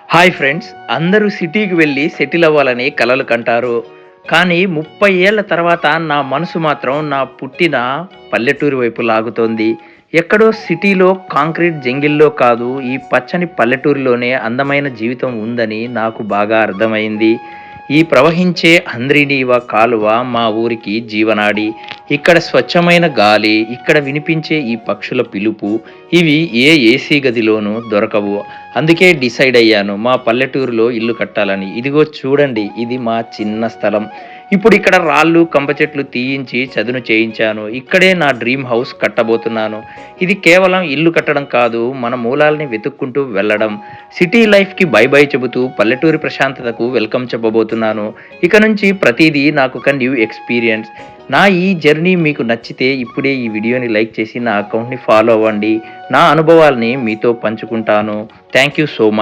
Hi friends! అందరూ సిటీకి వెళ్లి సెటిల్ అవ్వాలని కలలు కంటారు. కానీ 30 ఏళ్ల తర్వాత నా మనసు మాత్రం నా పుట్టిన పల్లెటూరి వైపు లాగుతోంది. ఎక్కడో సిటీలో కాంక్రీట్ జంగిల్‌లో కాదు, ఈ పచ్చని పల్లెటూరిలోనే అందమైన జీవితం ఉందని నాకు బాగా అర్థమైంది. ఈ ప్రవహించే హంద్రీనీవ కాలువ మా ఊరికి జీవనాడి. ఇక్కడ స్వచ్ఛమైన గాలి, ఇక్కడ వినిపించే ఈ పక్షుల పిలుపు, ఇవి ఏ ఏసీ గదిలోనూ దొరకవు. అందుకే డిసైడ్ అయ్యాను మా పల్లెటూరులో ఇల్లు కట్టాలని. ఇదిగో చూడండి, ఇది మా చిన్న స్థలం. ఇప్పుడు ఇక్కడ రాళ్ళు, కంప చెట్లు తీయించి చదును చేయించాను. ఇక్కడే నా డ్రీమ్ హౌస్ కట్టబోతున్నాను. ఇది కేవలం ఇల్లు కట్టడం కాదు, మన మూలాల్ని వెతుక్కుంటూ వెళ్ళడం. సిటీ లైఫ్‌కి బై బై చెబుతూ పల్లెటూరి ప్రశాంతతకు వెల్కమ్ చెప్పబోతున్నాను. ఇక నుంచి ప్రతీదీ నాకొక న్యూ ఎక్స్‌పీరియన్స్. నా ఈ జర్నీ మీకు నచ్చితే ఇప్పుడే ఈ వీడియోని లైక్ చేసి నా అకౌంట్‌ని ఫాలో అవ్వండి. నా అనుభవాల్ని మీతో పంచుకుంటాను. Thank you so much.